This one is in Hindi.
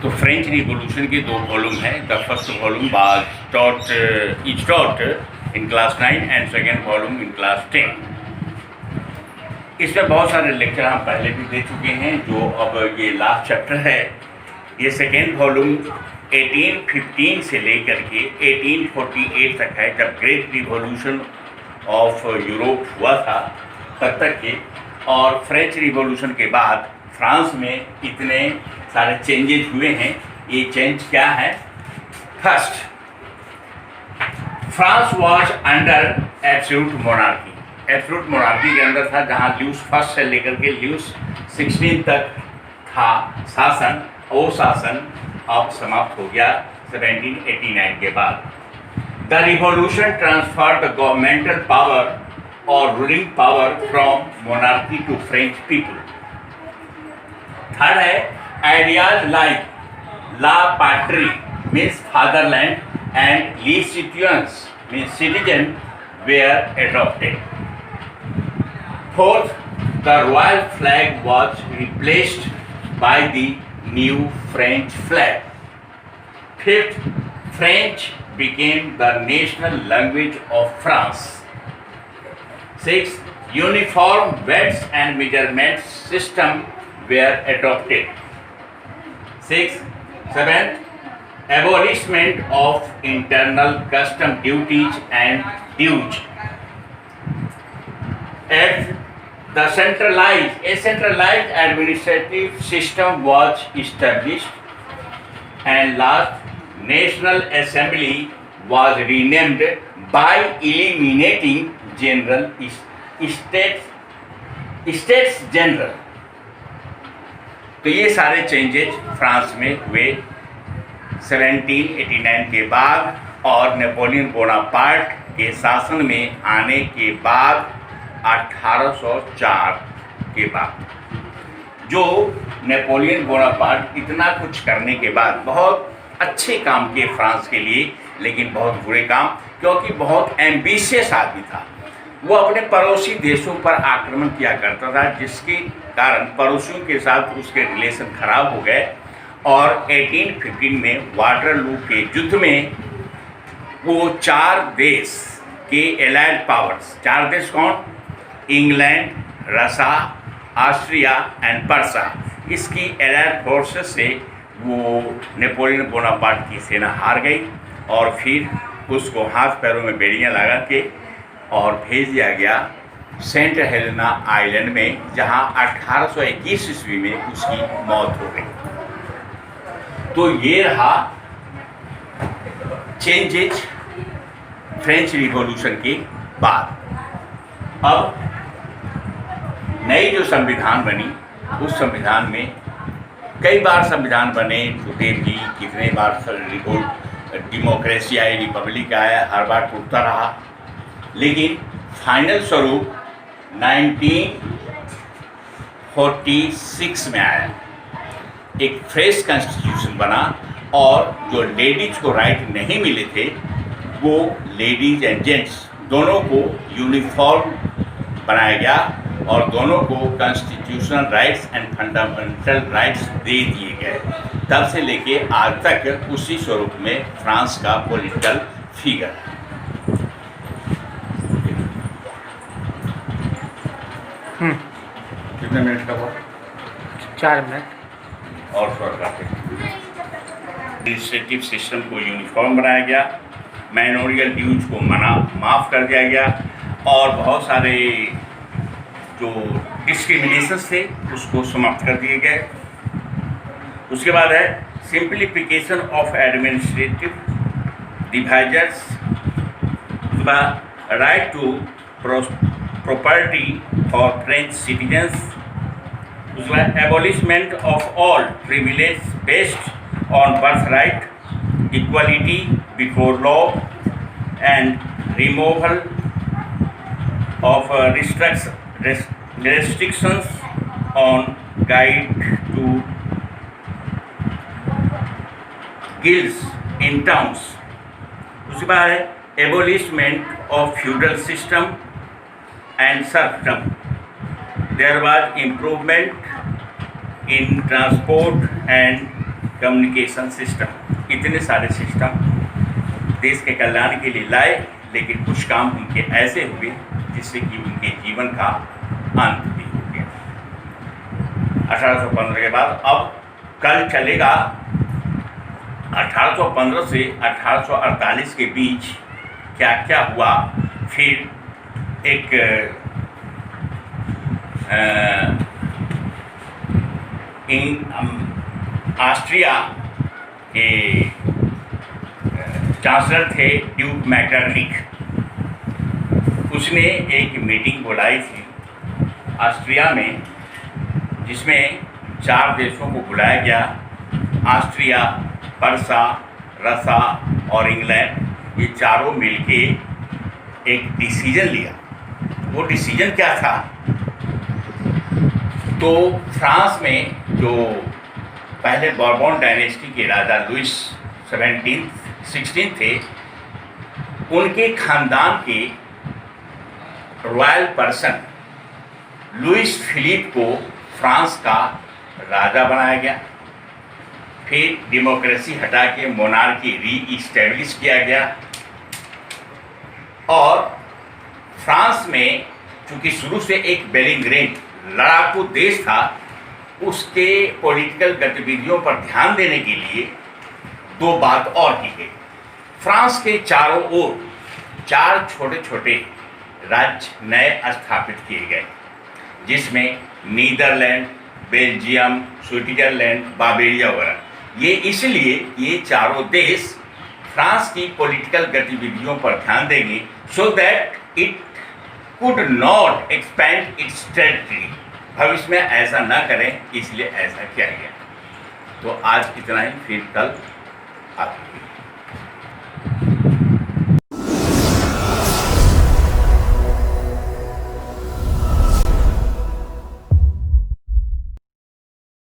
तो फ्रेंच रिवॉल्यूशन के 2 वॉल्यूम हैं। The first volume was taught in class 9 and second volume in class 10। इसमें बहुत सारे लेक्चर हम पहले भी दे चुके हैं। जो अब ये लास्ट चैप्टर है, ये सेकेंड वॉल्यूम 1815 से लेकर के 1848 तक है, जब ग्रेट रिवॉल्यूशन ऑफ यूरोप हुआ था तब तक के। और फ्रेंच रिवॉल्यूशन के बाद फ्रांस में इतने सारे चेंजेस हुए हैं। ये चेंज क्या है? First, France was under absolute monarchy. Absolute monarchy के अंदर था, जहां ल्यूस फर्स्ट से लेकर के ल्यूस 16 तक था शासन। वो शासन अब समाप्त हो गया 1789 के बाद। The revolution transferred the governmental power और ruling power from monarchy to French people. Third है, ideas like la patrie means fatherland and le citizens means citizen were adopted. Fourth, the royal flag was replaced by the new French flag. Fifth, French became the national language of France. Sixth, uniform weights and measurement system were adopted. Seventh, abolishment of internal custom duties and dues. Eighth, the centralized administrative system was established. And last, National Assembly was renamed by eliminating general states general। तो ये सारे चेंजेज फ्रांस में हुए 1789 के बाद और नेपोलियन बोनापार्ट के शासन में आने के बाद 1804 के बाद। जो नेपोलियन बोनापार्ट इतना कुछ करने के बाद बहुत अच्छे काम किए फ्रांस के लिए, लेकिन बहुत बुरे काम, क्योंकि बहुत एम्बिशियस आदमी था। वो अपने पड़ोसी देशों पर आक्रमण किया करता था, जिसके कारण पड़ोसियों के साथ उसके रिलेशन खराब हो गए। और 1815 में वाटरलू के युद्ध में वो 4 देश के एलाइड पावर्स, 4 देश कौन? इंग्लैंड, रसा, ऑस्ट्रिया एंड पर्सा, इसकी एलाइड फोर्सेस से वो नेपोलियन बोनापार्ट की सेना हार गई। और फिर उसको हाथ पैरों में बेड़ियां लगा के और भेज दिया गया सेंट हेलेना आइलैंड में, जहां 1821 ईस्वी में उसकी मौत हो गई। तो ये रहा चेंजेज फ्रेंच रिवॉल्यूशन के बाद। अब नई जो संविधान बनी, उस संविधान में कई बार संविधान बने, टूटे भी, कितने बार डेमोक्रेसी आई, रिपब्लिक आया, हर बार टूटता रहा। लेकिन फाइनल स्वरूप 1946 में आया, एक फ्रेश कॉन्स्टिट्यूशन बना। और जो लेडीज को राइट नहीं मिले थे, वो लेडीज एंड जेंट्स दोनों को यूनिफॉर्म बनाया गया और दोनों को constitutional rights and fundamental rights दे दिए गए। तब से लेके आज तक उसी स्वरूप में फ्रांस का पॉलिटिकल फिगर है। कितने मिनट का हुआ? 4 मिनट और थोड़ा एडमिनिस्ट्रेटिव सिस्टम को यूनिफॉर्म बनाया गया, माइनॉरियल ड्यूज को माफ़ कर दिया गया, और बहुत सारे जो डिस्क्रिमिनेशंस थे उसको समाप्त कर दिए गए। उसके बाद है simplification of administrative divisions, right to property for French citizens, उसके बाद abolishment of all privilege based on birth right, equality before law and removal of restrictions on guide to guilds in towns। उसके बाद है abolishment of feudal system and serfdom। There was improvement in transport and communication system, इतने सारे सिस्टम देश के कल्याण के लिए लाए, लेकिन कुछ काम उनके ऐसे हुए जिससे कि उनके जीवन का अंत भी हो गया। 1815 के बाद अब कल चलेगा 1815 से 1848 के बीच क्या क्या हुआ। फिर एक ऑस्ट्रिया के चांसलर थे ड्यूक मैटरनिक, उसने एक मीटिंग बुलाई थी ऑस्ट्रिया में, जिसमें 4 देशों को बुलाया गया, ऑस्ट्रिया, परसा, रसा और इंग्लैंड। ये चारों मिलके एक डिसीजन लिया। वो डिसीजन क्या था? तो फ्रांस में जो पहले बॉर्बन डायनेस्टी के राजा लुइस 16 थे, उनके खानदान के रॉयल पर्सन लुइस फिलिप को फ्रांस का राजा बनाया गया। फिर डेमोक्रेसी हटा के मोनार्की री-इस्टेब्लिश किया गया। और फ्रांस में चूंकि शुरू से एक बेलिंग्रेंट लड़ाकू देश था, उसके पॉलिटिकल गतिविधियों पर ध्यान देने के लिए 2 बात और की गई। फ्रांस के चारों ओर 4 छोटे छोटे राज्य नए स्थापित किए गए, जिसमें नीदरलैंड, बेल्जियम, स्विट्जरलैंड, बावेरिया वगैरह। ये इसलिए ये चारों देश फ्रांस की पॉलिटिकल गतिविधियों पर ध्यान देंगे, so that it could not expand it's territory. भविष्य में ऐसा ना करें, इसलिए ऐसा किया गया। तो आज इतना ही, फिर कल आगे।